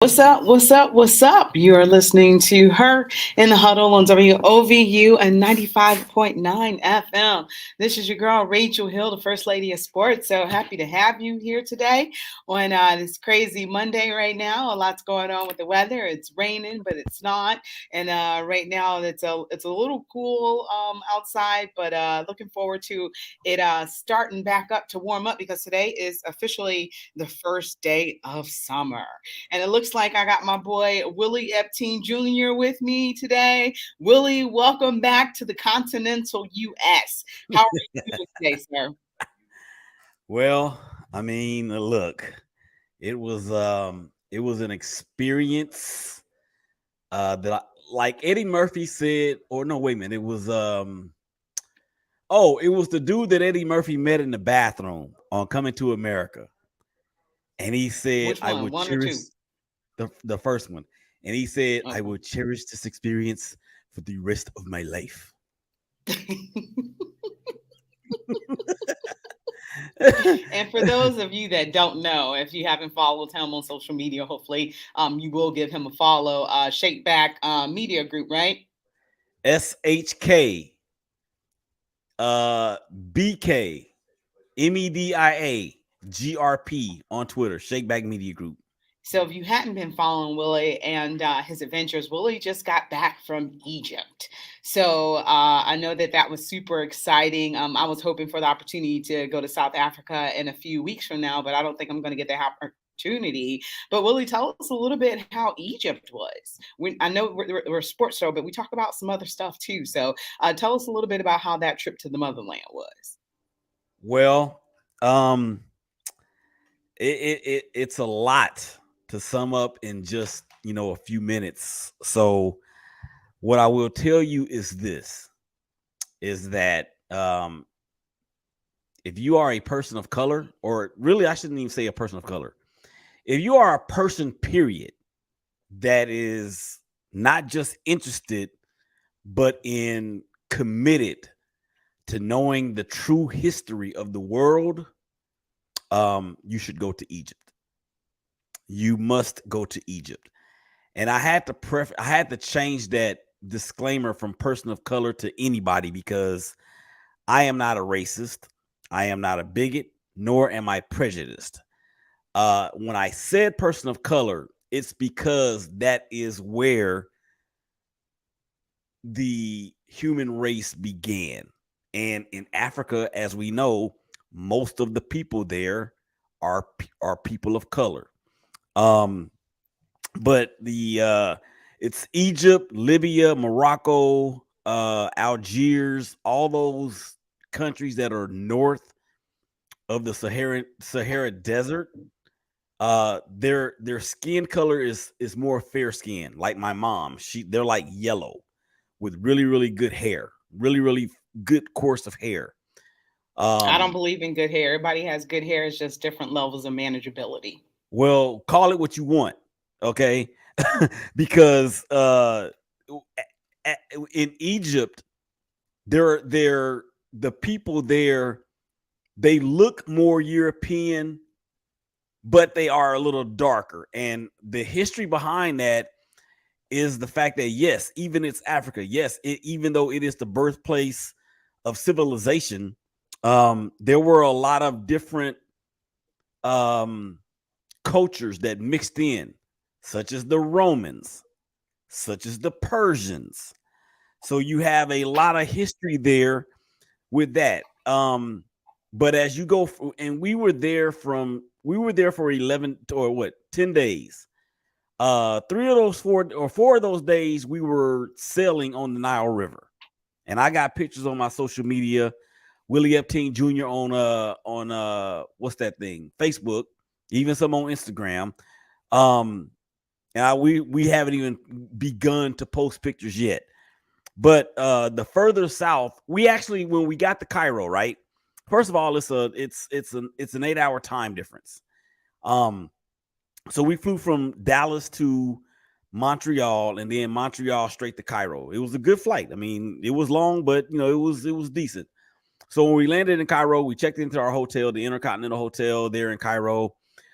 What's up? What's up? What's up? You are listening to her in the huddle on WOVU and 95.9 FM. This is your girl, Rachel Hill, the First Lady of Sports. So happy to have you here today on this crazy Monday right now. A lot's going on with the weather. It's raining, but it's not. And right now it's a little cool outside, but looking forward to it starting back up to warm up because today is officially the first day of summer. And it looks like I got my boy Willie Epteen Jr. with me today. Willie, welcome back to the continental US. How are you doing today, sir? Well, look, it was an experience like Eddie Murphy said, or no, wait a minute, it was the dude that Eddie Murphy met in the bathroom on Coming to America. And he said, Which I one? will One or cherish two? the first one. And he said, I Okay. will cherish this experience for the rest of my life. And for those of you that don't know, if you haven't followed him on social media, hopefully you will give him a follow. Shake Back Media Group, right? SHK BK MEDIA GRP on Twitter, Shakeback Media Group. So if you hadn't been following Willie and his adventures, Willie just got back from Egypt. So I know that was super exciting. I was hoping for the opportunity to go to South Africa in a few weeks from now, but I don't think I'm going to get that opportunity. But Willie, tell us a little bit how Egypt was. I know we're a sports show, but we talk about some other stuff too. So tell us a little bit about how that trip to the motherland was. Well, um, it's a lot to sum up in just a few minutes. So what I will tell you is this: is that if you are a person of color, or really, I shouldn't even say a person of color, if you are a person, period, that is not just interested, but in committed to knowing the true history of the world, you should go to Egypt. You must go to Egypt. And I had to change that disclaimer from person of color to anybody because I am not a racist. I am not a bigot, nor am I prejudiced. When I said person of color, it's because that is where the human race began. And in Africa, as we know, most of the people there are people of color. Um, but the it's Egypt, Libya, Morocco, Algiers, all those countries that are north of the Sahara Desert. Their skin color is more fair skin, like my mom. They're like yellow with really really good hair, really good course of hair. I don't Um, believe in good hair. Everybody has good hair. It's just different levels of manageability. well, call it what you want, okay? Because in Egypt, they're the people there, they look more European, but they are a little darker. And the history behind that is the fact that yes, even it's Africa. Yes, even though it is the birthplace of civilization, there were a lot of different um, cultures that mixed in, such as the Romans, such as the Persians. So you have a lot of history there with that. But as you go, and we were there for 11 or what 10 days. Three of those four of those days we were sailing on the Nile River, and I got pictures on my social media. Willie Epteen Jr. on what's that thing? Facebook, even some on Instagram. Um, and we haven't even begun to post pictures yet. But the further south, we actually when we got to Cairo, right? First of all, it's an 8-hour time difference. Um, so we flew from Dallas to Montreal and then Montreal straight to Cairo. It was a good flight. I mean, it was long, but it was decent. So when we landed in Cairo, we checked into our hotel, the Intercontinental Hotel there in Cairo.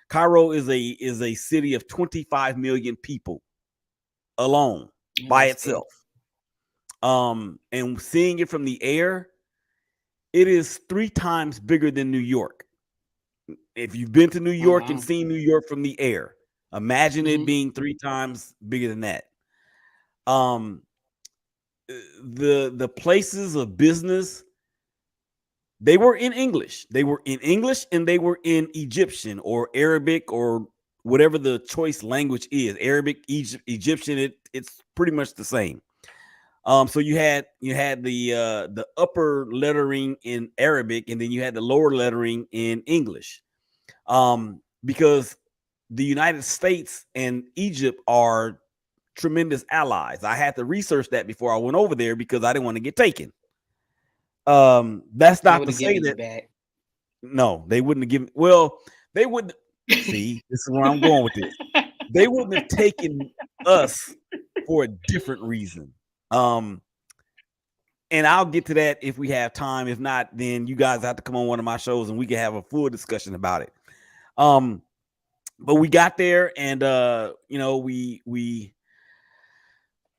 Cairo is a city of 25 million people alone Oh, by that's big. itself. And seeing it from the air, it is 3 times bigger than New York. If you've been to New Oh, York and wow. seen New York from the air, imagine it Hmm. being 3 times bigger than that. Um, the places of business, they were in English. They were in English and they were in Egyptian or Arabic or whatever the choice language is. Arabic, Egyptian, it's pretty much the same. So you had the upper lettering in Arabic, and then you had the lower lettering in English. Because the United States and Egypt are tremendous allies. I had to research that before I went over there because I didn't want to get taken. That's They not would to have say given you that back. no, they wouldn't have given. Well, they would see. This is where I'm going with this. They wouldn't have taken us for a different reason. Um, and I'll get to that if we have time. If not, then you guys have to come on one of my shows and we can have a full discussion about it. Um, but we got there, and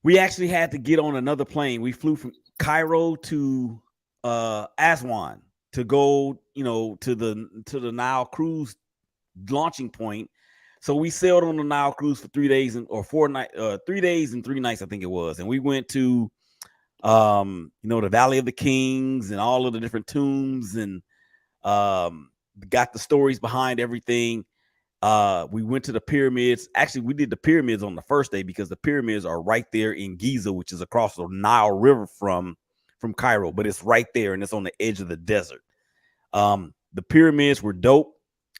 we actually had to get on another plane. We flew from Cairo to Aswan to go, to the Nile cruise launching point. So we sailed on the Nile cruise for 3 days or 4 nights, 3 days and 3 nights, I think it was. And we went to the Valley of the Kings and all of the different tombs, and got the stories behind everything. We went to the pyramids. Actually, we did the pyramids on the first day because the pyramids are right there in Giza, which is across the Nile River from Cairo, but it's right there and it's on the edge of the desert. The pyramids were dope.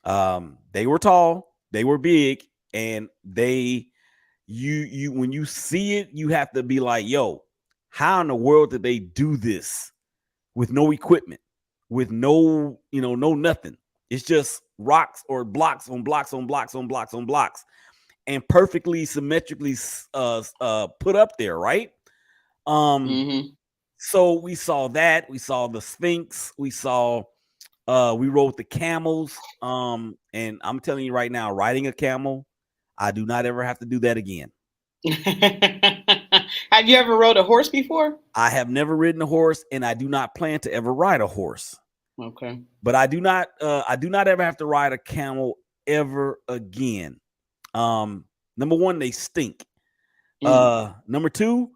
They were tall, they were big, and you when you see it, you have to be like, yo, how in the world did they do this with no equipment, with no nothing? It's just rocks or blocks on blocks on blocks on blocks on blocks, and perfectly symmetrically put up there, right? Um, Hmm. so we saw that. We saw the Sphinx. We rode the camels. And I'm telling you right now, riding a camel, I do not ever have to do that again. Have you ever rode a horse before? I have never ridden a horse, and I do not plan to ever ride a horse. Okay. But I do not ever have to ride a camel ever again. Number one, they stink. Mm. Number two,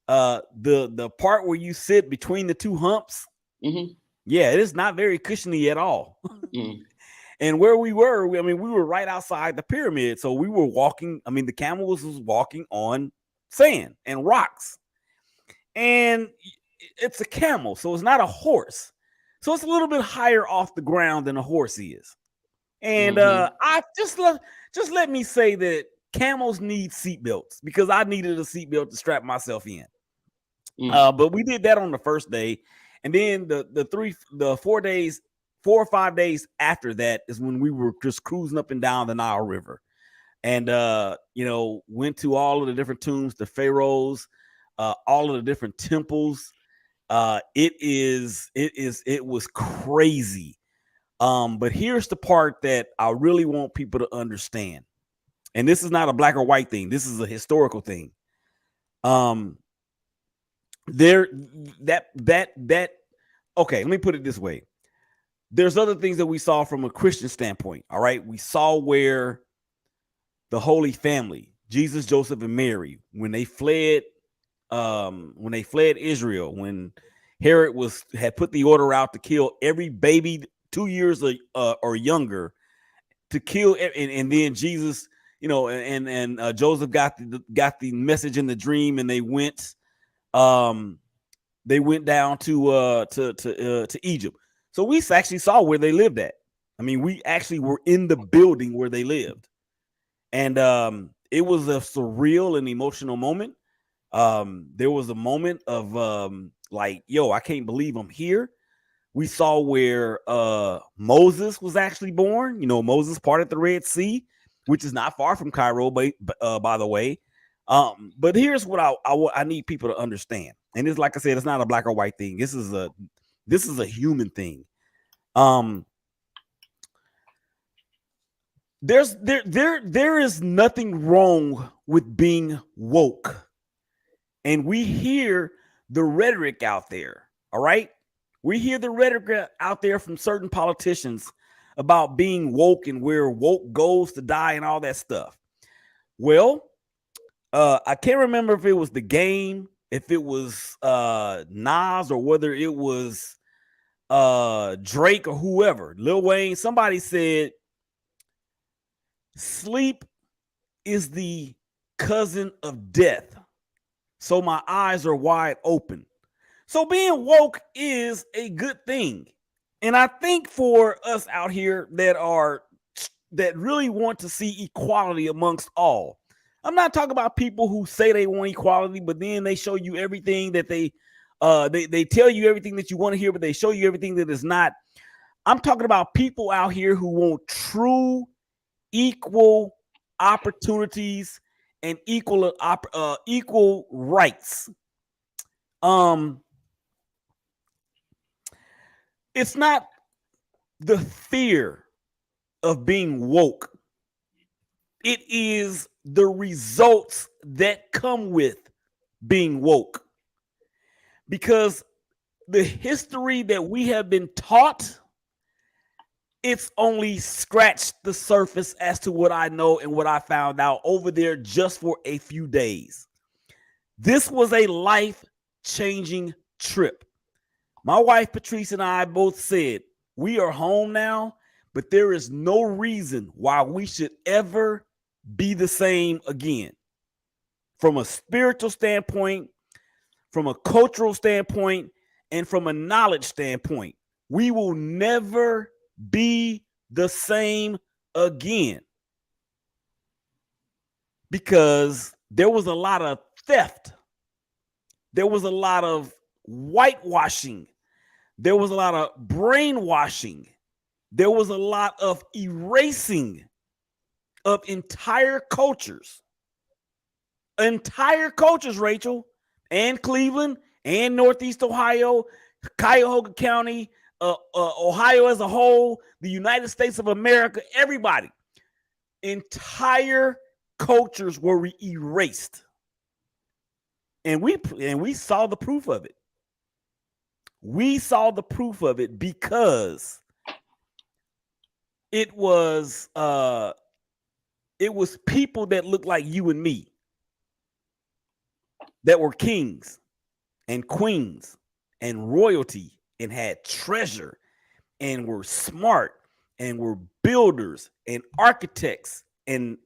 the part where you sit between the two humps, Hmm. yeah, it is not very cushiony at all. Mm. And where we were, we were right outside the pyramid, so we were walking. I mean, the camel was walking on sand and rocks, and it's a camel, so it's not a horse. So it's a little bit higher off the ground than a horse is. And Hmm. I just let me say that camels need seatbelts because I needed a seatbelt to strap myself in. Mm. But we did that on the first day, and then the 4 days, 4 or 5 days after that is when we were just cruising up and down the Nile River, and went to all of the different tombs, the pharaohs, all of the different temples. It was crazy. But here's the part that I really want people to understand. And this is not a black or white thing. This is a historical thing. Um, there that okay, let me put it this way. There's other things that we saw from a Christian standpoint. All right. We saw where the Holy Family, Jesus, Joseph, and Mary, when they fled Israel, when Herod had put the order out to kill every baby 2 years or younger, to kill, and then Jesus, and Joseph got the message in the dream, and um they went down to Egypt. So we actually saw where they lived at. I mean, we actually were in the building where they lived, and it was a surreal and emotional moment. There was a moment of like, yo, I can't believe I'm here. We saw where Moses was actually born. Moses parted the Red Sea, which is not far from Cairo, by the way. But here's what I need people to understand, and it's like I said, it's not a black or white thing. This is a human thing. Um, there is nothing wrong with being woke. And we hear the rhetoric out there. All right. We hear the rhetoric out there from certain politicians about being woke and where woke goes to die and all that stuff. Well, I can't remember if it was The Game, if it was Nas, or whether it was Drake or whoever, Lil Wayne. Somebody said sleep is the cousin of death. So my eyes are wide open. So being woke is a good thing. And I think for us out here that really want to see equality amongst all. I'm not talking about people who say they want equality, but then they show you everything that they tell you everything that you want to hear, but they show you everything that is not. I'm talking about people out here who want true equal opportunities and equal rights. It's not the fear of being woke. It is the results that come with being woke. Because the history that we have been taught, it's only scratched the surface as to what I know and what I found out over there just for a few days. This was a life-changing trip. My wife, Patrice, and I both said, we are home now, but there is no reason why we should ever be the same again. From a spiritual standpoint, from a cultural standpoint, and from a knowledge standpoint, we will never be the same again. Because there was a lot of theft. There was a lot of whitewashing. There was a lot of brainwashing. There was a lot of erasing of entire cultures, Rachel, and Cleveland, and Northeast Ohio, Cuyahoga County, Ohio as a whole, the United States of America, everybody. Entire cultures were erased. And we saw the proof of it. We saw the proof of it because it was people that looked like you and me that were kings and queens and royalty and had treasure and were smart and were builders and architects and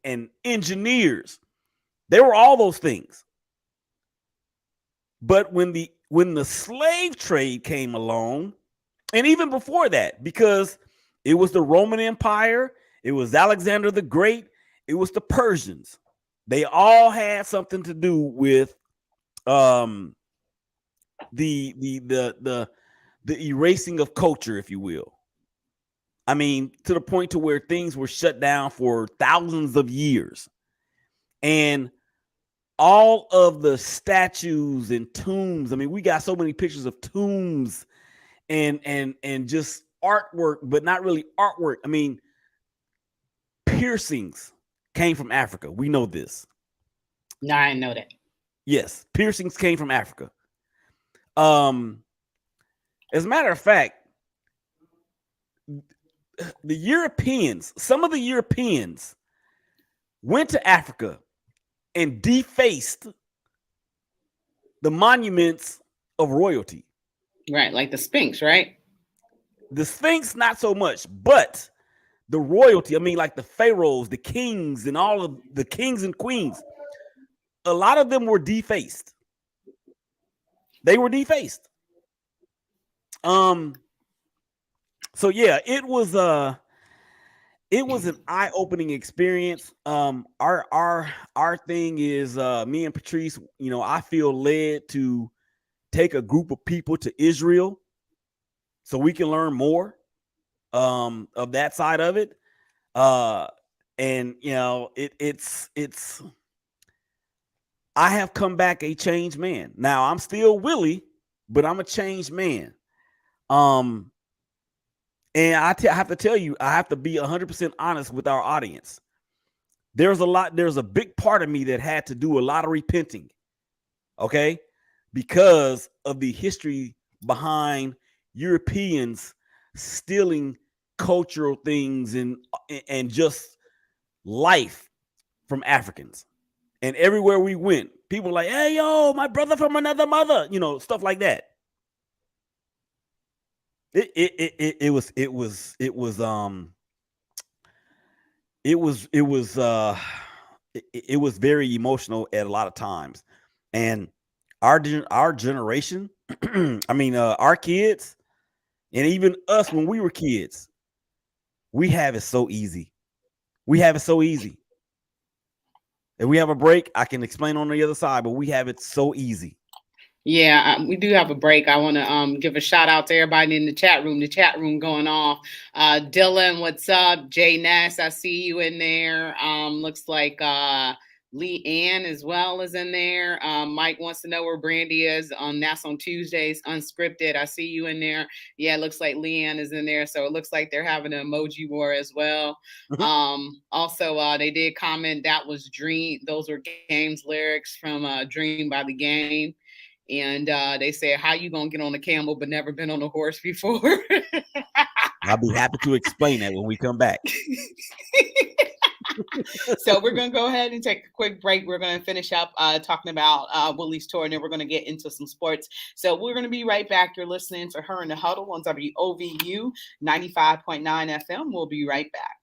engineers. They were all those things. But when the slave trade came along, and even before that, because it was the Roman Empire, it was Alexander the Great, it was the Persians. They all had something to do with the erasing of culture, if you will. I mean, to the point to where things were shut down for thousands of years. And all of the statues and tombs, I mean, we got so many pictures of tombs and just artwork, but not really artwork. I mean, piercings came from Africa. We know this. No, I didn't know that. Yes, piercings came from Africa. As a matter of fact, the Europeans, some of the Europeans went to Africa and defaced the monuments of royalty. Right, like the Sphinx, right? The Sphinx, not so much, but the royalty, I mean, like the pharaohs, the kings, and all of the kings and queens, a lot of them were defaced. They were defaced. So yeah, it was an eye-opening experience. Our thing is me and Patrice, you know, I feel led to take a group of people to Israel so we can learn more of that side of it. And you know, it's I have come back a changed man. Now I'm still Willie, but I'm a changed man. And And I have to tell you, I have to be 100% honest with our audience. There's a big part of me that had to do a lot of repenting, okay, because of the history behind Europeans stealing cultural things and just life from Africans. And everywhere we went, people were like, "Hey, yo, my brother from another mother," stuff like that. It was very emotional at a lot of times. And our generation, I mean, our kids, and even us when we were kids, we have it so easy. We have it so easy. If we have a break, I can explain on the other side, but we have it so easy. Yeah, we do have a break. I want to give a shout out to everybody in the chat room. The chat room going off. Dylan, what's up? Jay Ness, I see you in there. Looks like Lee Ann as well is in there. Mike wants to know where Brandy is. That's on Tuesdays, unscripted. I see you in there. Yeah, it looks like Lee Ann is in there. So it looks like they're having an emoji war as well. Also, they did comment that was Dream. Those were Game's lyrics from Dream by the Game. And they said, "How you gonna get on a camel but never been on a horse before?" I'll be happy to explain that when we come back. So we're gonna go ahead and take a quick break. We're gonna finish up talking about Willie's tour, and then we're gonna get into some sports. So we're gonna be right back. You're listening to Her in the Huddle on WOVU 95.9 FM. We'll be right back.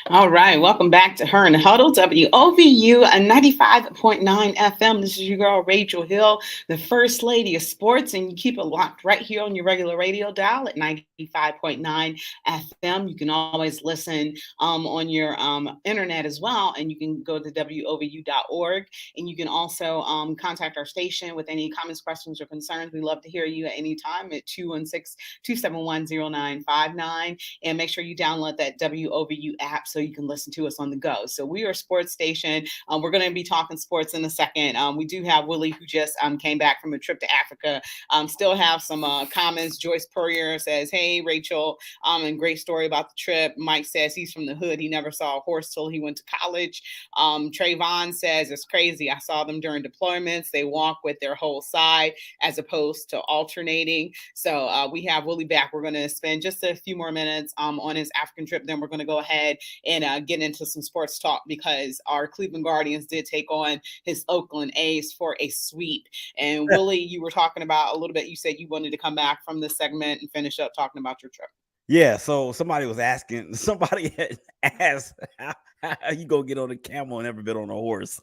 All right, welcome back to Her in the Huddle, WOVU 95.9 FM. This is your girl, Rachel Hill, the First Lady of Sports, and you keep it locked right here on your regular radio dial at 95.9 FM. You can always listen on your internet as well, and you can go to WOVU.org, and you can also contact our station with any comments, questions, or concerns. We love to hear you at any time at 216-271-0959, and make sure you download that WOVU app so you can listen to us on the go. So we are a sports station. We're going to be talking sports in a second. We do have Willie, who just came back from a trip to Africa. Still have some comments. Joyce Purrier says, "Hey, Rachel, and great story about the trip." Mike says he's from the hood. He never saw a horse till he went to college. Trayvon says, "It's crazy. I saw them during deployments. They walk with their whole side as opposed to alternating." So we have Willie back. We're going to spend just a few more minutes on his African trip. Then we're going to go ahead and get into some sports talk, because our Cleveland Guardians did take on his Oakland A's for a sweep. And Willie, you were talking about a little bit. You said you wanted to come back from this segment and finish up talking about your trip. Yeah, so somebody had asked how you go get on a camel and never been on a horse.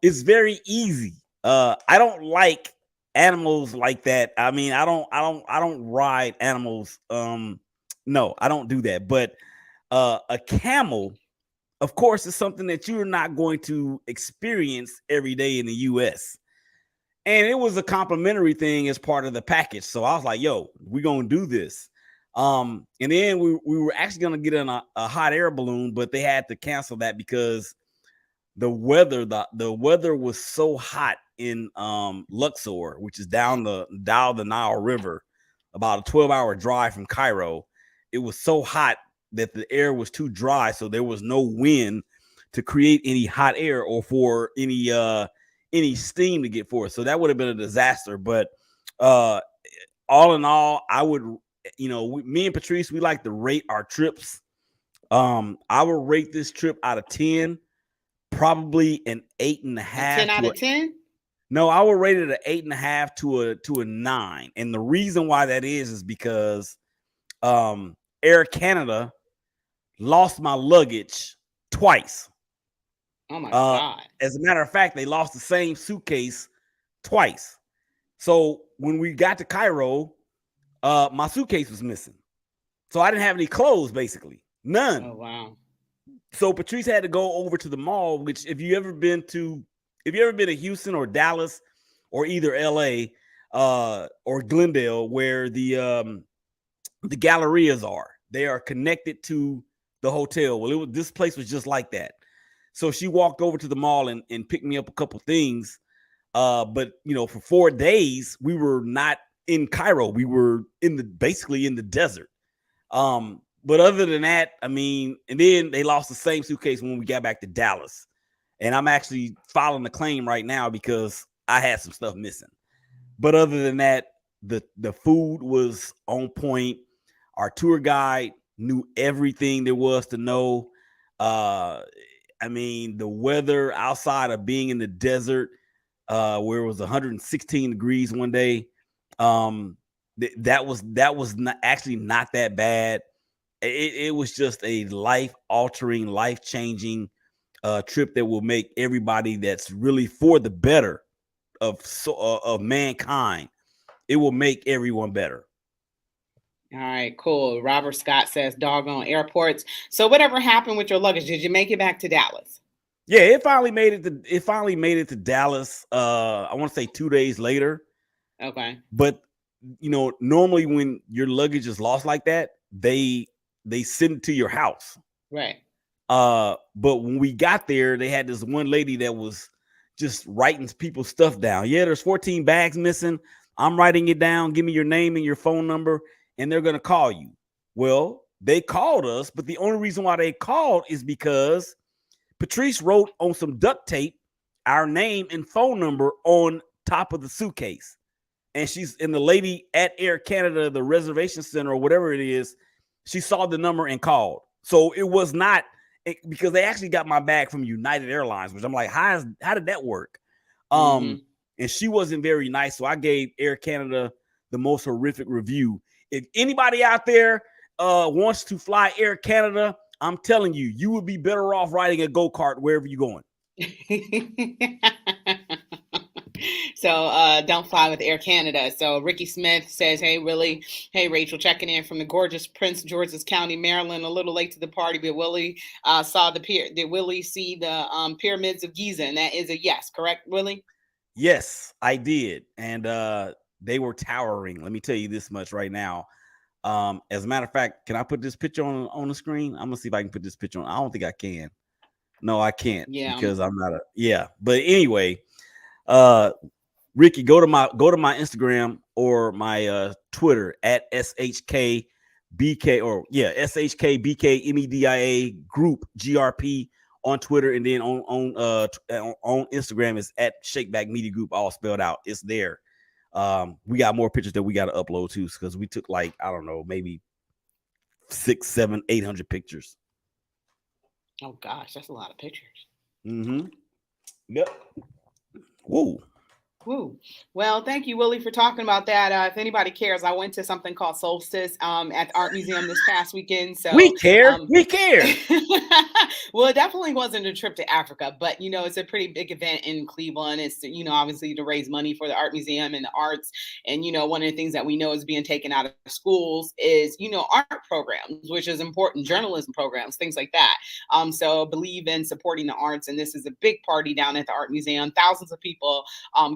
It's very easy. I don't like animals like that. I mean, I don't ride animals. No, I don't do that. But a camel, of course, is something that you're not going to experience every day in the US. And it was a complimentary thing as part of the package. So I was like, yo, we're gonna do this. And then we were actually gonna get in a hot air balloon, but they had to cancel that because the weather was so hot in Luxor, which is down the Nile River, about a 12-hour drive from Cairo. It was so hot that the air was too dry, so there was no wind to create any hot air or for any steam to get forth. So that would have been a disaster. But all in all, I would, me and Patrice, we like to rate our trips. I would rate this trip out of 10, probably an 8.5. 10 out of 10? No, I would rate it an 8.5 to a 9. And the reason why that is because Air Canada lost my luggage twice. Oh my God. As a matter of fact, they lost the same suitcase twice. So when we got to Cairo, my suitcase was missing. So I didn't have any clothes, basically. None. Oh, wow. So Patrice had to go over to the mall, which if you ever been to Houston or Dallas or either LA or Glendale, where the gallerias are, they are connected to the hotel. Well, this place was just like that. So she walked over to the mall and picked me up a couple things. But for 4 days, we were not in Cairo. We were basically in the desert. But other than that, I mean, and then they lost the same suitcase when we got back to Dallas. And I'm actually filing the claim right now because I had some stuff missing. But other than that, the food was on point. Our tour guide knew everything there was to know. I mean, the weather outside of being in the desert, where it was 116 degrees one day, that was not that bad. It was just a life-altering, life-changing trip that will make everybody that's really for the better of mankind. It will make everyone better. All right, cool. Robert Scott says, doggone airports. So whatever happened with your luggage? Did you make it back to Dallas? Yeah, it finally made it to Dallas. I want to say 2 days later. Okay. But normally when your luggage is lost like that, they send it to your house. Right. But when we got there, they had this one lady that was just writing people's stuff down. Yeah, there's 14 bags missing. I'm writing it down. Give me your name and your phone number, and they're going to call you. Well, they called us, but the only reason why they called is because Patrice wrote on some duct tape our name and phone number on top of the suitcase. And the lady at Air Canada, the reservation center or whatever it is, she saw the number and called. So it was not because they actually got my bag from United Airlines, which I'm like, how did that work? And she wasn't very nice. So I gave Air Canada the most horrific review. If anybody out there wants to fly Air Canada, I'm telling you, you would be better off riding a go-kart wherever you're going. So don't fly with Air Canada. So Ricky Smith says, hey, Willie. Hey, Rachel, checking in from the gorgeous Prince George's County, Maryland. A little late to the party, but Willie saw the pier. Did Willie see the pyramids of Giza? And that is a yes, correct, Willie? Yes, I did. And they were towering. Let me tell you this much right now. As a matter of fact, can I put this picture on the screen? I'm gonna see if I can put this picture on. I don't think I can. No, I can't Yeah. because I'm not But anyway, uh, Ricky, go to my Instagram or my Twitter at SHKBK or SHKBKMEDIA group GRP on Twitter, and then on Instagram is at Shakeback Media Group, all spelled out. It's there. We got more pictures that we got to upload too, because we took like, I don't know, maybe 6, 7, 800 pictures. Oh gosh, that's a lot of pictures. Mm-hmm. Yep. Whoa. Woo. Well, thank you, Willie, for talking about that. If anybody cares, I went to something called Solstice at the Art Museum this past weekend. So We care. We care. well, it definitely wasn't a trip to Africa, but it's a pretty big event in Cleveland. It's obviously to raise money for the Art Museum and the arts. And one of the things that we know is being taken out of schools is art programs, which is important, journalism programs, things like that. So believe in supporting the arts, and this is a big party down at the Art Museum. Thousands of people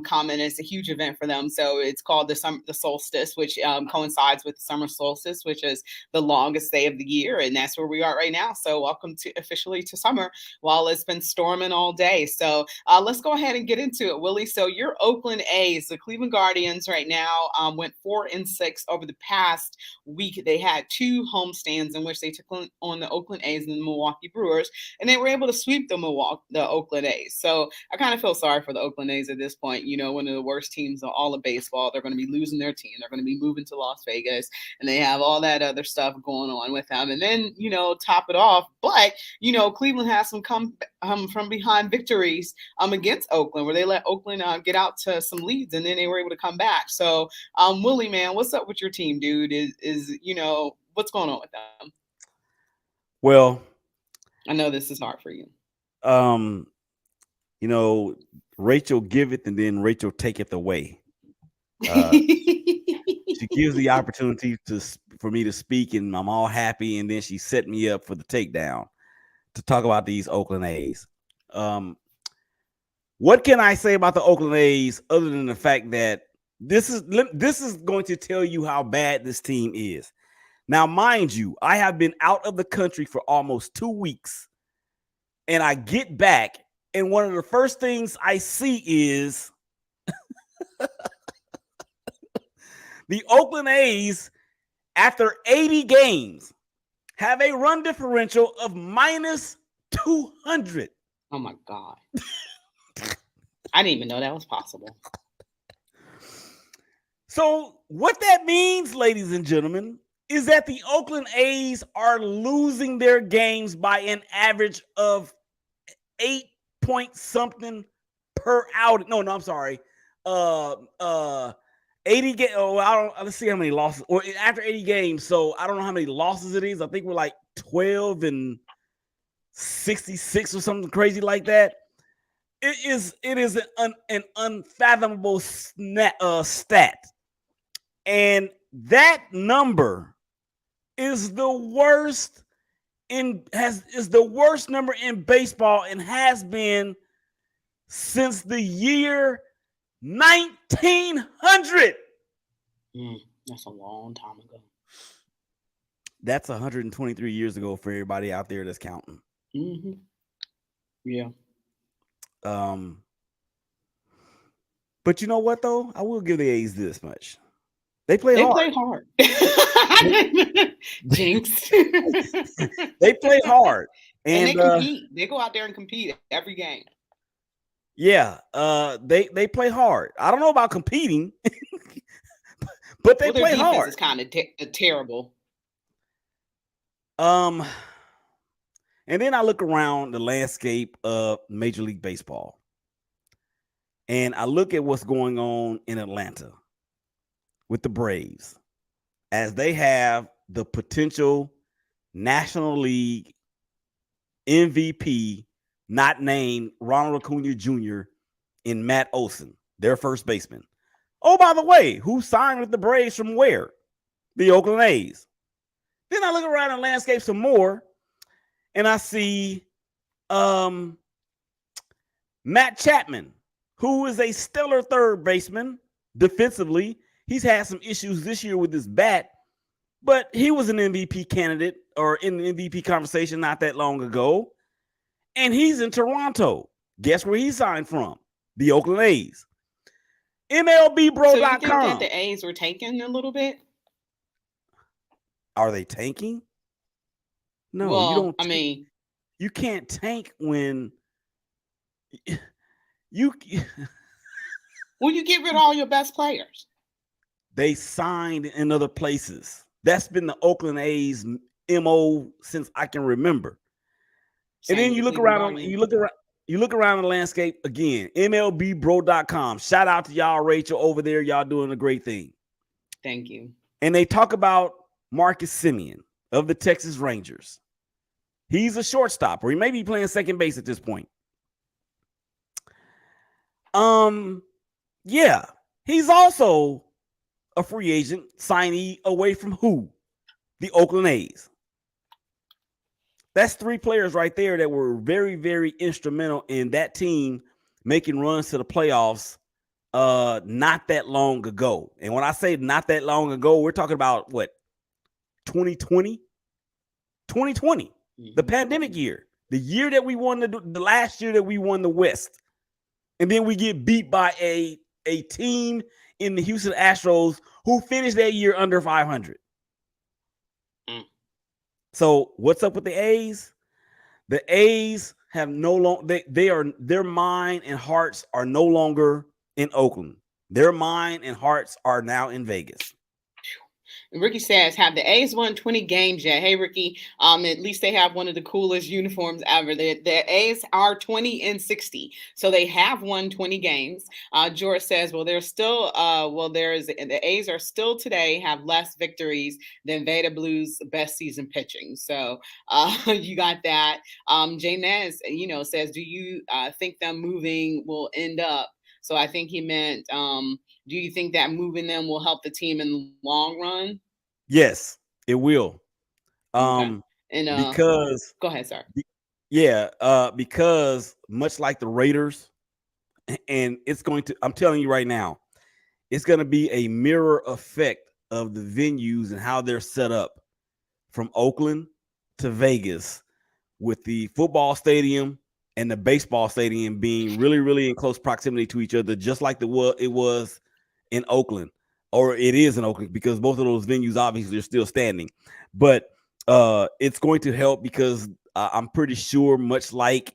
come, and it's a huge event for them. So it's called the solstice, which coincides with the summer solstice, which is the longest day of the year, and that's where we are right now. So welcome officially to summer, while it's been storming all day. So let's go ahead and get into it, Willie. So your Oakland A's, the Cleveland Guardians, right now went 4-6 over the past week. They had 2 homestands in which they took on the Oakland A's and the Milwaukee Brewers, and they were able to sweep the Oakland A's. So I kind of feel sorry for the Oakland A's at this point. One of the worst teams in all of baseball. They're going to be losing their team. They're going to be moving to Las Vegas, and they have all that other stuff going on with them. And then, top it off. But, Cleveland has some come from behind victories against Oakland, where they let Oakland get out to some leads, and then they were able to come back. So, Willie, man, what's up with your team, dude? What's going on with them? Well, I know this is hard for you. Rachel giveth and then Rachel taketh away. She gives the opportunity for me to speak, and I'm all happy, and then she set me up for the takedown to talk about these Oakland A's. What can I say about the Oakland A's other than the fact that this is going to tell you how bad this team is? Now, mind you, I have been out of the country for almost 2 weeks, and I get back, and one of the first things I see is the Oakland A's, after 80 games, have a run differential of minus 200. Oh, my God. I didn't even know that was possible. So what that means, ladies and gentlemen, is that the Oakland A's are losing their games by an average of 8 point something per outing. No, I'm sorry. 80 games. Oh, let's see how many losses. Or after 80 games, so I don't know how many losses it is. I think we're like 12 and 66 or something crazy like that. It is an unfathomable stat, and that number is the worst number in baseball, and has been since the year 1900. That's a long time ago. That's 123 years ago for everybody out there that's counting. Mm-hmm. Yeah. But you know what, though? I will give the A's this much. They play hard. Jinx. They play hard. And they compete. They go out there and compete every game. Yeah. They play hard. I don't know about competing, but they play hard. It's kind of terrible. And then I look around the landscape of Major League Baseball, and I look at what's going on in Atlanta with the Braves, as they have the potential National League MVP, not named Ronald Acuna Jr., in Matt Olson, their first baseman. Oh, by the way, who signed with the Braves from where? The Oakland A's. Then I look around the landscape some more, and I see Matt Chapman, who is a stellar third baseman defensively. He's had some issues this year with his bat, but he was an MVP candidate or in the MVP conversation not that long ago. And he's in Toronto. Guess where he signed from? The Oakland A's. So you think that MLBBro.com. the A's were taken a little bit? Are they tanking? No, you Well, don't. I mean, You can't tank when you will you get rid of all your best players? they signed in other places. That's been the Oakland A's MO since I can remember. And Same then with you the look Cleveland around, Guardians. you look around the landscape again. MLBBro.com. Shout out to y'all, Rachel, over there. Y'all doing a great thing. Thank you. And they talk about Marcus Semien of the Texas Rangers. He's a shortstop, or he may be playing second base at this point. Yeah, he's also a free agent signee away from who? The Oakland A's. That's three players right there that were very, very instrumental in that team making runs to the playoffs not that long ago. And when I say not that long ago, we're talking about what, 2020? 2020, the pandemic year, the year that we won the last year that we won the West. And then we get beat by a team in the Houston Astros who finished that year under 500. So what's up with the A's? The A's have no longer they are their mind and hearts are no longer in Oakland. Their mind and hearts are now in Vegas. Ricky says, have the A's won 20 games yet? Hey, Ricky, at least they have one of the coolest uniforms ever. The A's are 20-60, so they have won 20 games. George says, well, the A's are still today have less victories than Veda Blues' best season pitching. So you got that. Jay Nez, says, do you think them moving will end up? So I think he meant, do you think that moving them will help the team in the long run? Yes, it will. Okay. And Because go ahead, sir. because much like the Raiders, and it's going to, I'm telling you right now, it's going to be a mirror effect of the venues and how they're set up from Oakland to Vegas, with the football stadium and the baseball stadium being really, really in close proximity to each other, just like it was in Oakland, or it is in Oakland, because both of those venues obviously are still standing. But it's going to help because I'm pretty sure, much like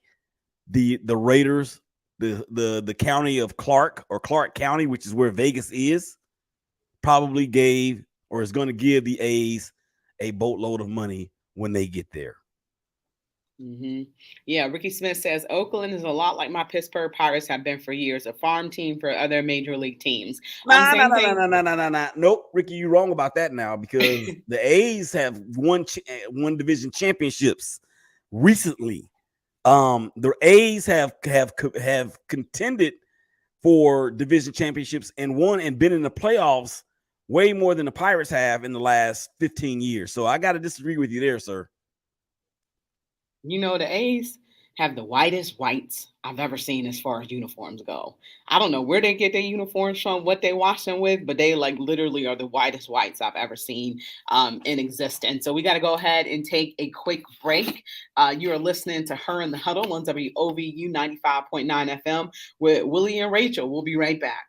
the Raiders, the county of Clark, or Clark County, which is where Vegas is, probably gave or is going to give the A's a boatload of money when they get there. Mm-hmm. Yeah, Ricky Smith says Oakland is a lot like my Pittsburgh Pirates have been for years, a farm team for other major league teams. Same thing. Nope, Ricky, you're wrong about that now, because the A's have won division championships recently. The A's have contended for division championships and won and been in the playoffs way more than the Pirates have in the last 15 years. So I got to disagree with you there, sir. The A's have the whitest whites I've ever seen as far as uniforms go. I don't know where they get their uniforms from, what they wash them with, but they like literally are the whitest whites I've ever seen in existence. So we got to go ahead and take a quick break. You are listening to Her in the Huddle on WOVU 95.9 FM with Willie and Rachel. We'll be right back.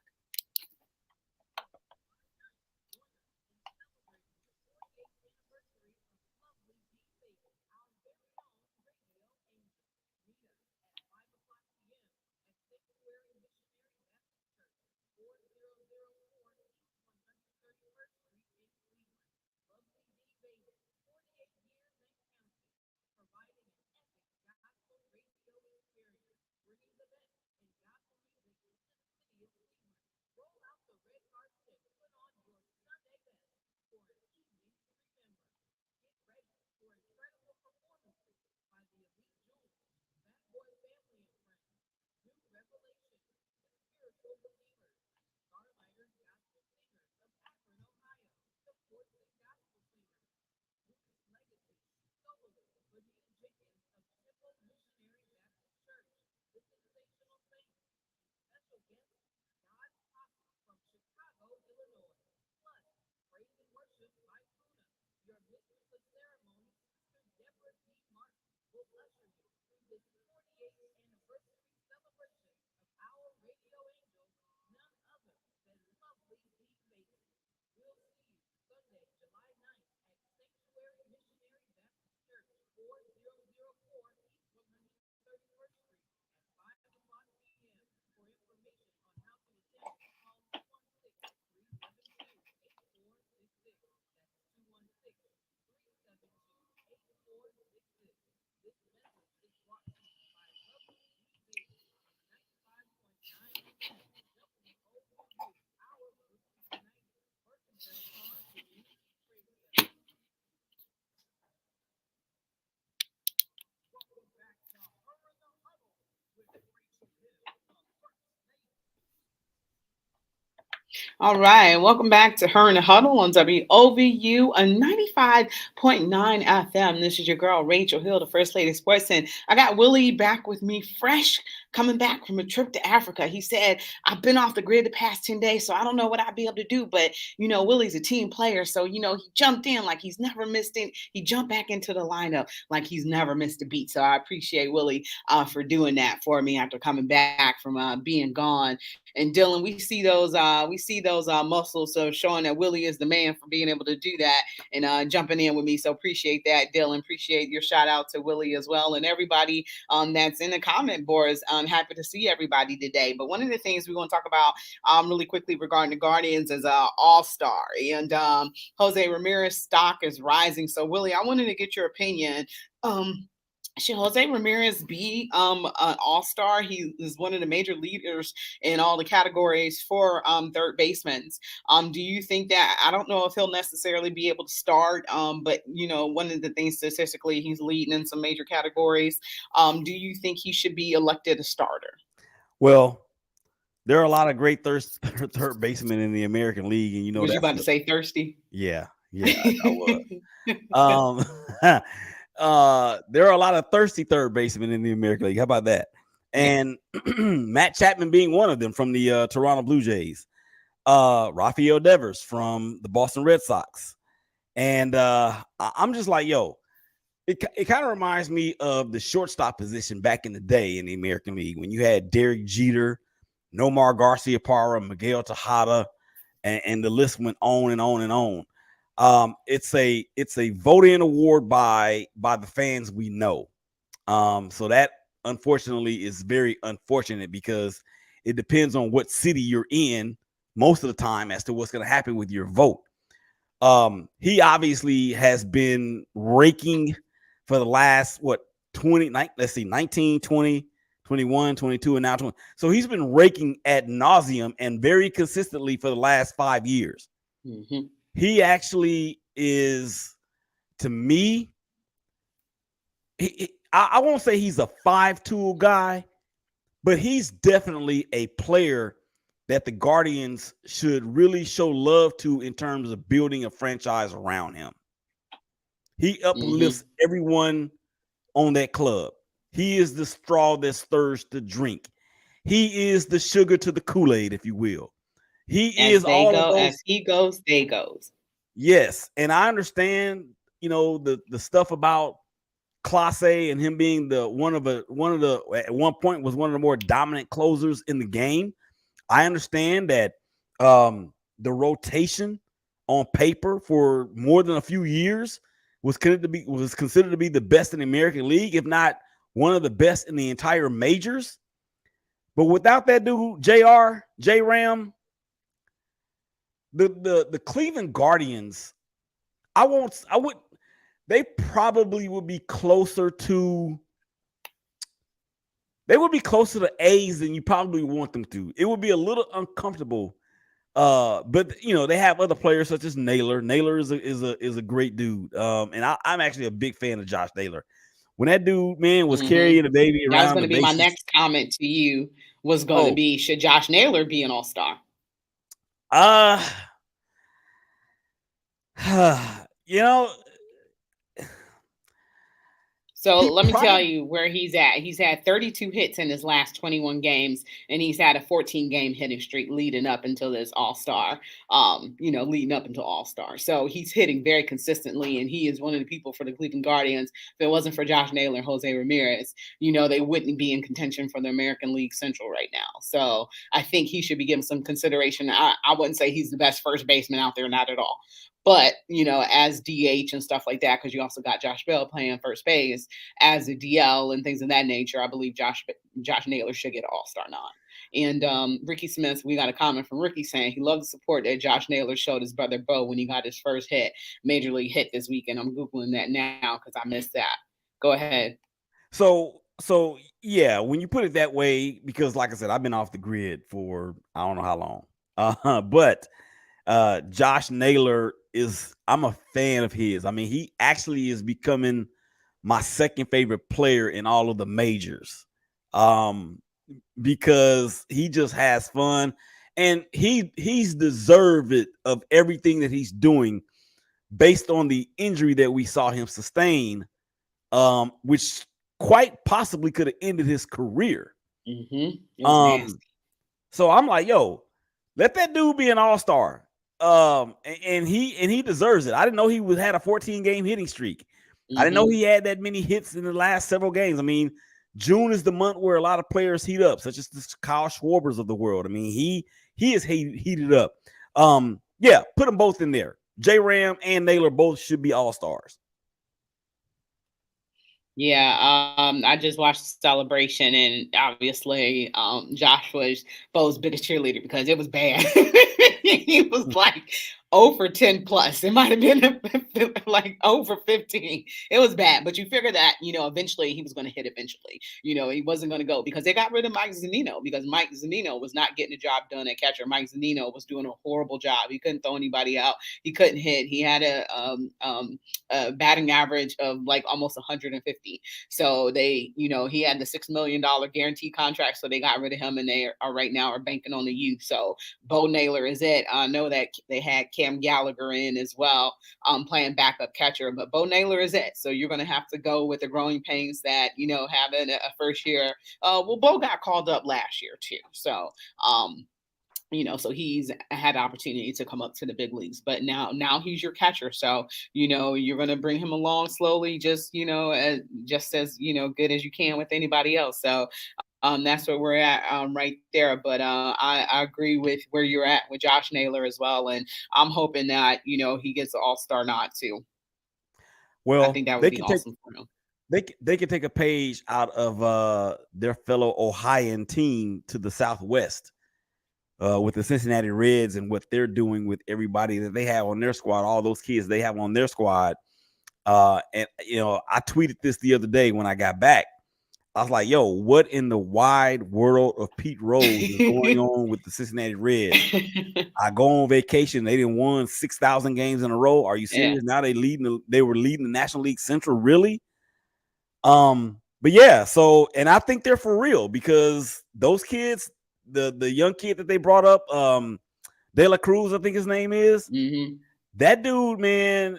All right, welcome back to Her in the Huddle on WOVU a 95.9 FM. This is your girl, Rachel Hill, the First Lady of Sports. And I got Willie back with me, fresh, coming back from a trip to Africa. He said, I've been off the grid the past 10 days, so I don't know what I'll be able to do. But, Willie's a team player. So, he jumped in like he's never missed it. He jumped back into the lineup like he's never missed a beat. So I appreciate Willie for doing that for me after coming back from being gone. And Dylan, we see those muscles, so showing that Willie is the man for being able to do that and jumping in with me. So appreciate that, Dylan. Appreciate your shout out to Willie as well, and everybody that's in the comment boards. I'm happy to see everybody today. But one of the things we want to talk about really quickly regarding the Guardians is All Star, and Jose Ramirez stock is rising. So Willie, I wanted to get your opinion. Should Jose Ramirez be an all-star? He is one of the major leaders in all the categories for third basemen. Do you think that, I don't know if he'll necessarily be able to start, but one of the things statistically he's leading in some major categories. Do you think he should be elected a starter? Well, there are a lot of great third basemen in the American League, and Was you that's about to say thirsty? yeah, I was. There are a lot of thirsty third basemen in the American League. How about that? And Matt Chapman being one of them from the Toronto Blue Jays, Rafael Devers from the Boston Red Sox, and I'm just like, yo, it kind of reminds me of the shortstop position back in the day in the American League when you had Derek Jeter, Nomar Garciaparra, Miguel Tejada, and the list went on and on and on. It's a voting award by the fans we know. So that unfortunately is very unfortunate because it depends on what city you're in most of the time as to what's going to happen with your vote. He obviously has been raking for the last 19, 20, 21, 22, and now 20. So he's been raking ad nauseum and very consistently for the last 5 years. Mm-hmm. He actually is, to me, I won't say he's a 5-tool guy, but he's definitely a player that the Guardians should really show love to in terms of building a franchise around him. He uplifts everyone on that club. He is the straw that stirs the drink. He is the sugar to the Kool-Aid, if you will. He is all of those. As he goes, they goes. Yes, and I understand, the stuff about Clase and him being one of the at one point was one of the more dominant closers in the game. I understand that the rotation on paper for more than a few years was considered to be the best in the American League, if not one of the best in the entire majors. But without that dude, J-Ram, the Cleveland Guardians, they probably would be closer to the A's than you probably want them to. It would be a little uncomfortable. But they have other players such as Naylor. Naylor is a great dude. And I'm actually a big fan of Josh Naylor. When that dude, man, was carrying the baby around, that was going to be my next comment to you. Was going to be, should Josh Naylor be an all-star? So He let me tell probably you where he's at. He's had 32 hits in his last 21 games, and he's had a 14 game hitting streak leading up until this All Star. Leading up until All Star. So he's hitting very consistently, and he is one of the people for the Cleveland Guardians. If it wasn't for Josh Naylor and Jose Ramirez, they wouldn't be in contention for the American League Central right now. So I think he should be given some consideration. I wouldn't say he's the best first baseman out there, not at all. But, as DH and stuff like that, because you also got Josh Bell playing first base as a DL and things of that nature, I believe Josh Naylor should get an All-Star nod. And Ricky Smith, we got a comment from Ricky saying he loved the support that Josh Naylor showed his brother Bo when he got his first major league hit this weekend. I'm Googling that now because I missed that. Go ahead. so yeah, when you put it that way, because like I said, I've been off the grid for I don't know how long. But Josh Naylor I'm a fan of his. I mean, he actually is becoming my second favorite player in all of the majors. Because he just has fun and he's deserved it of everything that he's doing based on the injury that we saw him sustain, which quite possibly could have ended his career. It was nasty. So I'm like, yo, let that dude be an all-star. And he deserves it. I didn't know he had a 14 game hitting streak. I didn't know he had that many hits in the last several games. I mean, June is the month where a lot of players heat up, such as the Kyle Schwarbers of the world. I mean, he is heated up. Yeah, put them both in there. J Ram and Naylor both should be all-stars. Yeah, I just watched the celebration, and obviously, Josh was Bo's biggest cheerleader because it was bad. He was like over 10 plus. It might have been like over 15. It was bad, but you figure that eventually he was going to hit. Eventually, he wasn't going to go because they got rid of Mike Zunino because Mike Zunino was not getting the job done at catcher. Mike Zunino was doing a horrible job. He couldn't throw anybody out. He couldn't hit. He had a batting average of like almost 150. So he had the $6 million guarantee contract. So they got rid of him, and they are right now banking on the youth. So Bo Naylor is it. I know that they had Cam Gallagher in as well, playing backup catcher, but Bo Naylor is it. So you're going to have to go with the growing pains that having a first year. Bo got called up last year too. So so he's had opportunity to come up to the big leagues, but now he's your catcher. So, you're going to bring him along slowly, just as, good as you can with anybody else. So, that's where we're at right there. But I agree with where you're at with Josh Naylor as well. And I'm hoping that, he gets an all-star nod too. Well, I think that would be awesome for him. They can take a page out of their fellow Ohioan team to the Southwest. With the Cincinnati Reds and what they're doing with everybody that they have on their squad, all those kids they have on their squad. And I tweeted this the other day when I got back. I was like, yo, what in the wide world of Pete Rose is going on with the Cincinnati Reds? I go on vacation. They didn't won 6,000 games in a row. Are you serious? Yeah. Now they were leading the National League Central. Really? But yeah, and I think they're for real because those kids, the young kid that they brought up, De La Cruz, I think his name is. Mm-hmm. That dude, man.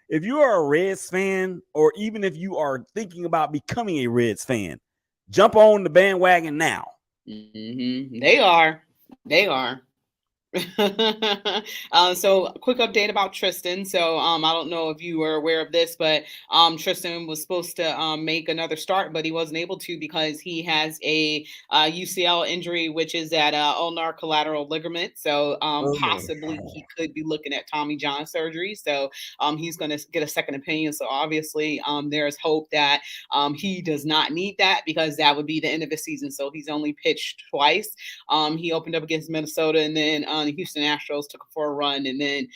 If you are a Reds fan, or even if you are thinking about becoming a Reds fan, jump on the bandwagon now. Mm-hmm. They are. So quick update about Tristan. So I don't know if you were aware of this, but Tristan was supposed to make another start, but he wasn't able to because he has a UCL injury, which is that ulnar collateral ligament. So possibly he could be looking at Tommy John surgery. So he's going to get a second opinion. So obviously there's hope that he does not need that because that would be the end of the season. So he's only pitched twice. He opened up against Minnesota, and then the Houston Astros took him for a run. And then,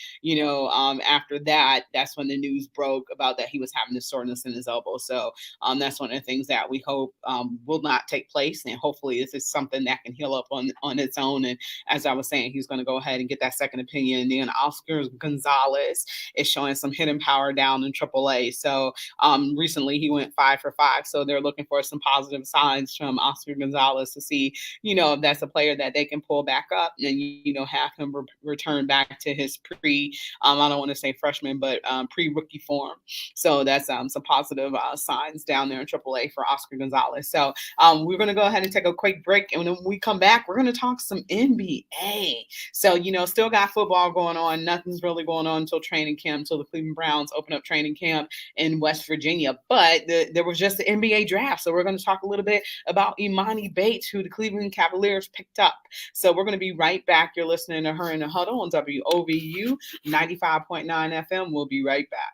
after that, that's when the news broke about that he was having this soreness in his elbow. So that's one of the things that we hope will not take place. And hopefully this is something that can heal up on its own. And as I was saying, he's going to go ahead and get that second opinion. And then Oscar Gonzalez is showing some hitting power down in AAA. So recently he went 5 for 5. So they're looking for some positive signs from Oscar Gonzalez to see, if that's a player that they can pull back up and, have him return back to his I don't want to say freshman, but pre-rookie form. So that's some positive signs down there in AAA for Oscar Gonzalez. So we're going to go ahead and take a quick break. And when we come back, we're going to talk some NBA. So, still got football going on. Nothing's really going on until training camp, until the Cleveland Browns open up training camp in West Virginia. But there was just the NBA draft. So we're going to talk a little bit about Imani Bates, who the Cleveland Cavaliers picked up. So we're going to be right back. You're listening to Her in the Huddle on WOVU 95.9 FM. We'll be right back.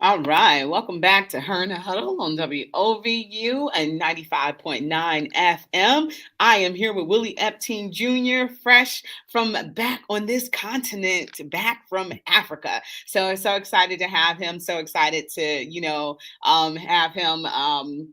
All right, welcome back to Her in the Huddle on WOVU and 95.9 FM. I am here with Willie Epteen Jr., fresh from back on this continent, back from Africa. So excited to have him. So excited to, have him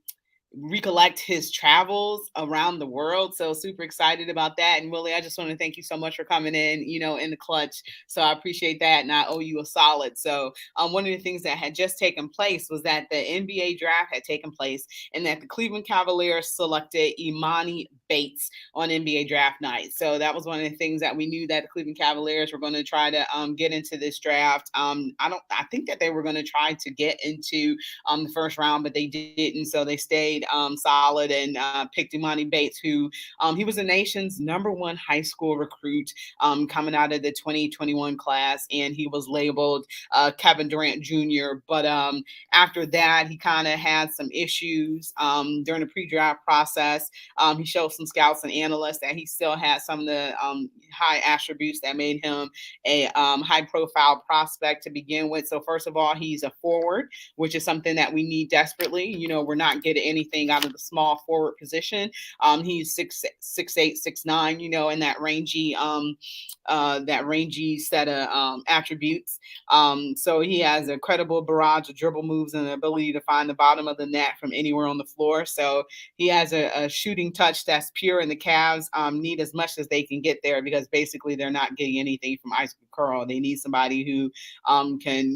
recollect his travels around the world. So super excited about that. And Willie, I just want to thank you so much for coming in, in the clutch. So I appreciate that. And I owe you a solid. So one of the things that had just taken place was that the NBA draft had taken place and that the Cleveland Cavaliers selected Imani Bates on NBA draft night. So that was one of the things that we knew that the Cleveland Cavaliers were going to try to get into this draft. I think that they were going to try to get into the first round, but they didn't. So they stayed solid and picked Imani Bates, who he was the nation's #1 high school recruit coming out of the 2021 class, and he was labeled Kevin Durant Jr. But after that, he kind of had some issues during the pre-draft process. He showed some scouts and analysts that he still had some of the high attributes that made him a high-profile prospect to begin with. So first of all, he's a forward, which is something that we need desperately. We're not getting anything out of the small forward position. He's 6'8", 6'9", in that rangy set of attributes. So he has a credible barrage of dribble moves and the ability to find the bottom of the net from anywhere on the floor. So he has a shooting touch that's pure, and the Cavs need as much as they can get there, because basically they're not getting anything from Isaac Curl. They need somebody who can,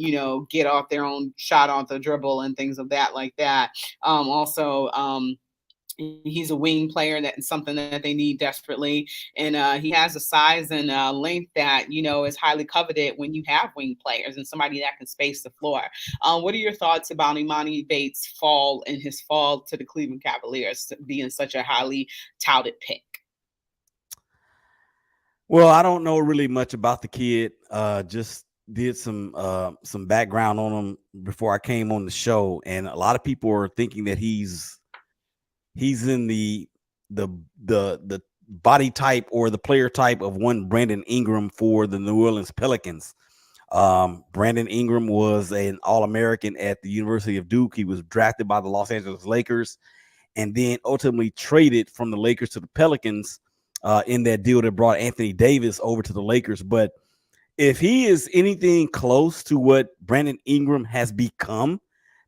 get off their own shot off the dribble and things of that like that. Also, he's a wing player. That's something that they need desperately. And he has a size and length that, is highly coveted when you have wing players and somebody that can space the floor. What are your thoughts about Imani Bates' fall to the Cleveland Cavaliers being such a highly touted pick? Well, I don't know really much about the kid. Just did some background on him before I came on the show, and a lot of people are thinking that he's in the body type or the player type of one Brandon Ingram for the New Orleans Pelicans. Brandon Ingram was an All-American at the University of Duke. He was drafted by the Los Angeles Lakers and then ultimately traded from the Lakers to the Pelicans in that deal that brought Anthony Davis over to the Lakers. But if he is anything close to what Brandon Ingram has become,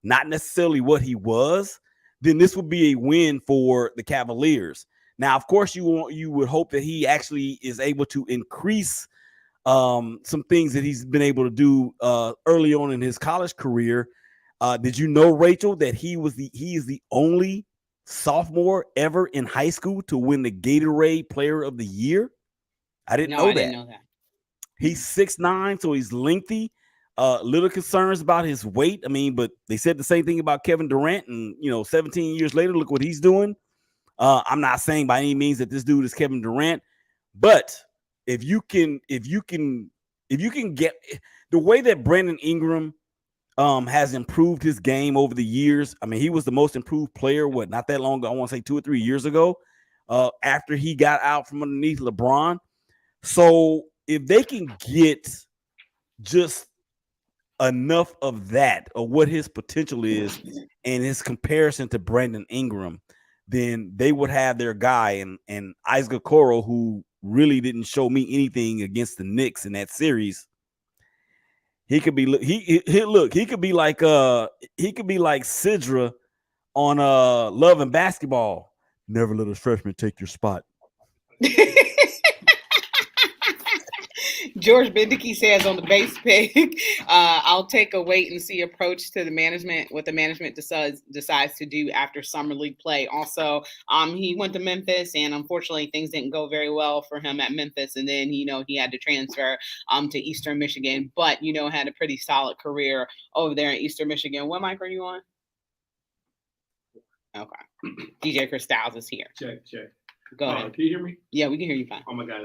not necessarily what he was, then this would be a win for the Cavaliers. Now, of course, you would hope that he actually is able to increase some things that he's been able to do early on in his college career. Did you know, Rachel, that he is the only sophomore ever in high school to win the Gatorade Player of the Year? I didn't No, know I didn't that. know that. He's 6'9", so he's lengthy. Little concerns about his weight. I mean, but they said the same thing about Kevin Durant, and 17 years later, look what he's doing. I'm not saying by any means that this dude is Kevin Durant, but if you can get the way that Brandon Ingram has improved his game over the years. I mean, he was the most improved player, not that long ago, I want to say 2 or 3 years ago, after he got out from underneath LeBron. So if they can get just enough of that, or what his potential is and his comparison to Brandon Ingram, then they would have their guy. And Isaac Okoro, who really didn't show me anything against the Knicks in that series, he could be he could be like Sidra on Love and Basketball. Never let a freshman take your spot. George Bendicke says on the base pick, I'll take a wait and see approach to the management, what the management decides to do after summer league play. Also, he went to Memphis, and unfortunately things didn't go very well for him at Memphis, and then he had to transfer to Eastern Michigan, but had a pretty solid career over there in Eastern Michigan. What mic are you on? Okay. DJ Chris Styles is here. Check. Go ahead. Can you hear me? Yeah, we can hear you fine. Oh my God.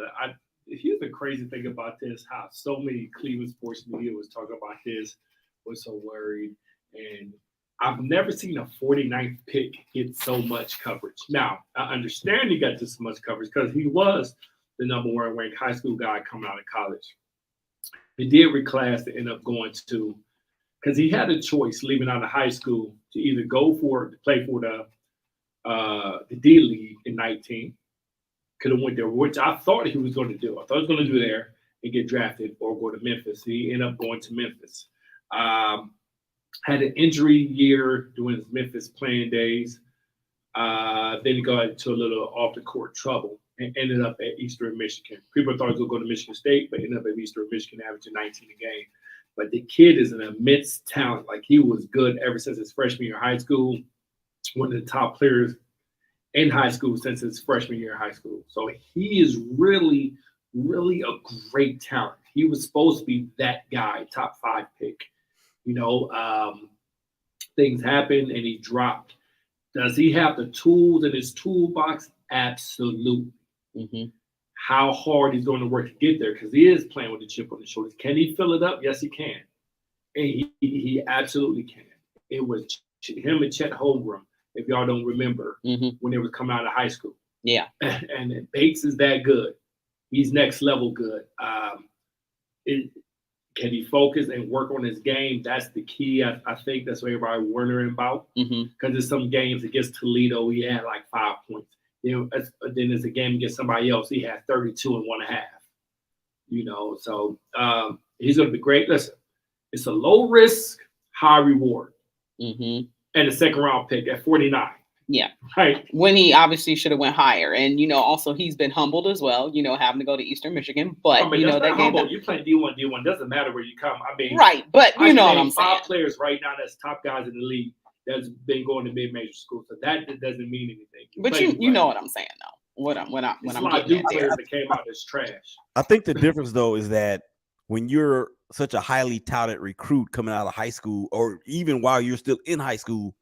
Here's the crazy thing about this, how so many Cleveland sports media was talking about this, was so worried. And I've never seen a 49th pick get so much coverage. Now, I understand he got this much coverage because he was the number one ranked high school guy coming out of college. He did reclass to end up going to, because he had a choice leaving out of high school to either play for the D League in 19. Could have went there, which I thought he was going to do. I thought he was going to do there and get drafted or go to Memphis. He ended up going to Memphis. Had an injury year during his Memphis playing days. Then he got into a little off-the-court trouble and ended up at Eastern Michigan. People thought he was going to go to Michigan State, but ended up at Eastern Michigan, averaging 19 a game. But the kid is an immense talent. Like, he was good ever since his freshman year of high school. One of the top players in high school since his freshman year of high school. So he is really, really a great talent. He was supposed to be that guy, top 5 pick. Things happened and he dropped. Does he have the tools in his toolbox? Absolutely. Mm-hmm. How hard he's going to work to get there, because he is playing with a chip on his shoulders. Can he fill it up? Yes, he can. And he absolutely can. It was him and Chet Holmgren, if y'all don't remember, when they was coming out of high school. Yeah. And Bates is that good. He's next level good. Can he focus and work on his game? That's the key. I think that's what everybody wondering about. Because there's some games against Toledo, he had like 5 points. Then there's a game against somebody else, he had 32 and 1.5. So he's going to be great. Listen, it's a low risk, high reward. And a second round pick at 49. Yeah. Right. When he obviously should have went higher. And, also he's been humbled as well, having to go to Eastern Michigan. But, that humble. You play D1, doesn't matter where you come. I mean. Right. But you know what I'm saying. 5 players right now that's top guys in the league that's been going to mid-major school. So that doesn't mean anything. But you know what I'm saying, though. When I'm getting at players that came out as trash. I think the difference, though, is that when you're such a highly touted recruit coming out of high school, or even while you're still in high school,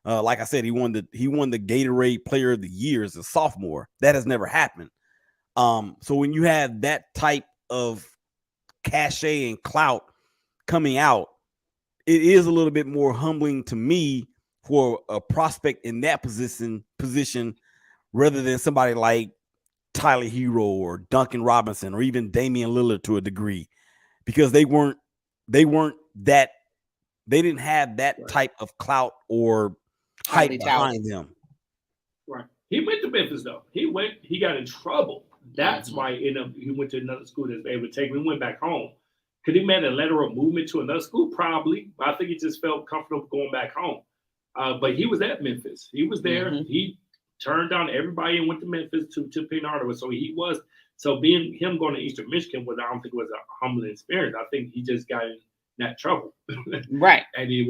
like I said, he won the Gatorade Player of the Year as a sophomore. That has never happened. So when you have that type of cachet and clout coming out, it is a little bit more humbling to me for a prospect in that position rather than somebody like Tyler Hero or Duncan Robinson or even Damian Lillard to a degree, because they didn't have that type of clout or hype behind them. Right. He went to Memphis though. He got in trouble. That's why he went to another school that's able to take him. He went back home. Could he made a lateral movement to another school? Probably. But I think he just felt comfortable going back home. But he was at Memphis. He was there. Mhm. He turned down everybody and went to Memphis to Penn Hardaway. So he was. So being him going to Eastern Michigan I don't think was a humbling experience. I think he just got in that trouble. Right. And he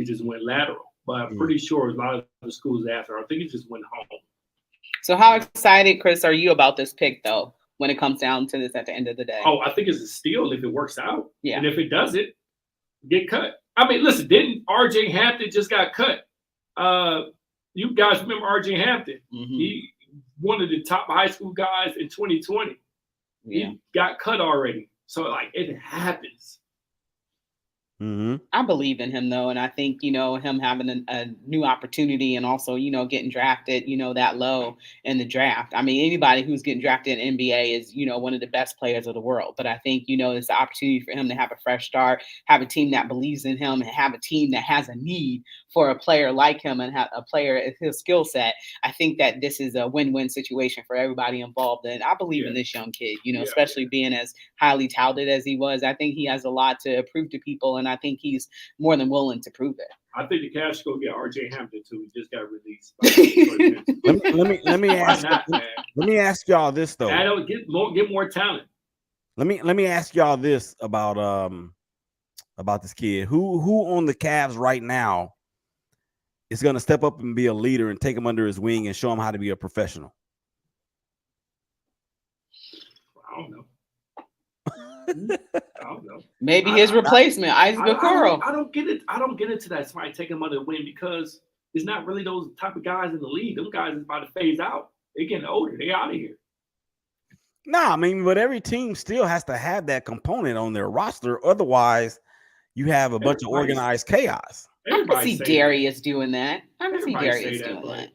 just went lateral. But I'm pretty sure a lot of the schools after, I think he just went home. So how excited, Chris, are you about this pick, though, when it comes down to this at the end of the day? Oh, I think it's a steal if it works out. Yeah. And if it doesn't, get cut. I mean, listen, didn't R.J. Hampton just got cut? You guys remember R.J. Hampton? Mhm. He one of the top high school guys in 2020. Yeah. He got cut already. So, like, it happens. Mm-hmm. I believe in him, though, and I think, him having a new opportunity and also, getting drafted, that low in the draft. I mean, anybody who's getting drafted in NBA is, one of the best players of the world. But I think, it's the opportunity for him to have a fresh start, have a team that believes in him, and have a team that has a need for a player like him and have a player at his skill set. I think that this is a win-win situation for everybody involved. And I believe in this young kid, especially being as highly touted as he was. I think he has a lot to prove to people, and I think he's more than willing to prove it. I think the Cavs go get R.J. Hampton too. He just got released. Let me ask y'all this though. I don't get more talent. Let me ask y'all this about this kid. Who on the Cavs right now is going to step up and be a leader and take him under his wing and show him how to be a professional? I don't know. I don't know. Maybe his replacement, Isaac Okoro. I don't get it. I don't get into that. Somebody take him under the wing because it's not really those type of guys in the league. Them guys is about to phase out. They're getting older. They out of here. Nah, I mean, but every team still has to have that component on their roster. Otherwise, you have a bunch of organized chaos. I can see Darius doing that. I can see Darius doing that.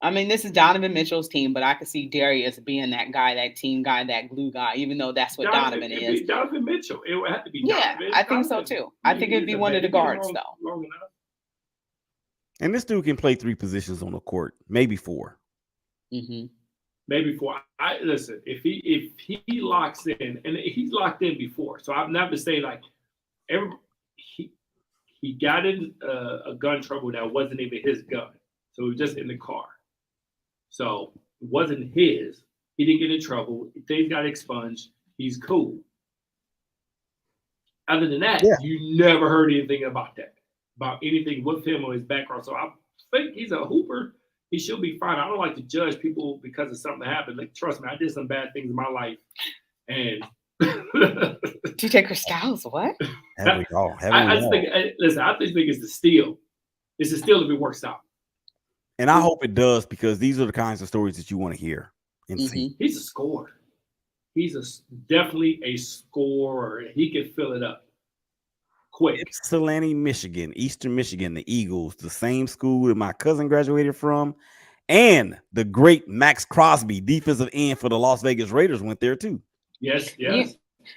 I mean, this is Donovan Mitchell's team, but I could see Darius being that guy, that team guy, that glue guy, even though that's what Donovan is. Donovan Mitchell. It would have to be Donovan. I think so too. I think it'd be one of the guards, though. And this dude can play 3 positions on the court, maybe 4. Mm-hmm. Maybe 4. Listen, if he locks in, and he's locked in before, so I'm not to say like he got in a gun trouble that wasn't even his gun, so it was just in the car. So it wasn't his. He didn't get in trouble. Things got expunged. He's cool. Other than that, you never heard anything about anything with him or his background. So I think he's a hooper. He should be fine. I don't like to judge people because of something that happened. Like, trust me, I did some bad things in my life. And DJ Cristales, what? I just think it's the steal. It's a steal if it works out. And I hope it does, because these are the kinds of stories that you want to hear and see. He's a scorer. He's definitely a scorer. He can fill it up quick. Ypsilanti, Michigan, Eastern Michigan, the Eagles, the same school that my cousin graduated from, and the great Max Crosby, defensive end for the Las Vegas Raiders, went there too. Yes.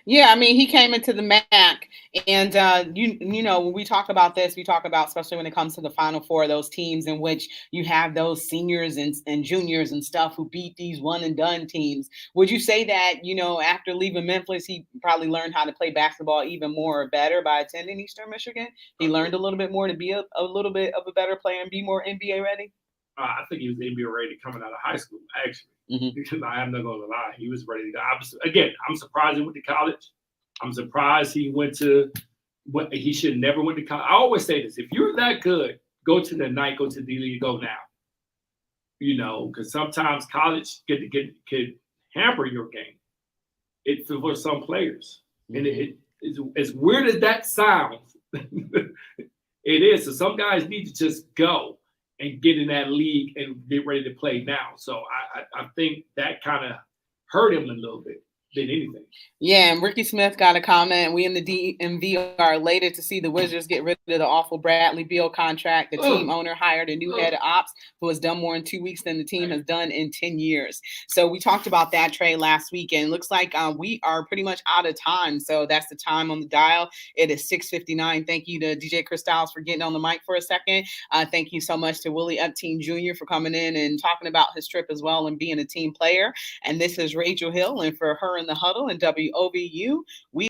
Yeah, I mean, he came into the MAC, and when we talk about this, we talk about, especially when it comes to the Final Four, those teams in which you have those seniors and juniors and stuff who beat these one and done teams. Would you say that, after leaving Memphis, he probably learned how to play basketball even more or better by attending Eastern Michigan? He learned a little bit more to be a little bit of a better player and be more NBA ready? I think he was NBA ready coming out of high school, actually. Because I'm not going to lie. He was ready to go. I'm surprised he went to college. I'm surprised he he should never went to college. I always say this. If you're that good, go to the night, go to the D-League, go now. Because sometimes college could hamper your game. It's for some players. And it's as weird as that sounds, it is. So some guys need to just go and get in that league and get ready to play now. So I think that kind of hurt him a little bit than anything. Yeah, and Ricky Smith got a comment. We in the DMV are elated to see the Wizards get rid of the awful Bradley Beal contract. The team owner hired a new head of ops who has done more in 2 weeks than the team has done in 10 years. So we talked about that trade last weekend. Looks like we are pretty much out of time. So that's the time on the dial. It is 6:59. Thank you to DJ Cristales for getting on the mic for a second. Thank you so much to Willie Epteen Jr. for coming in and talking about his trip as well and being a team player. And this is Rachel Hill, and for her Her in the Huddle and WOVU. We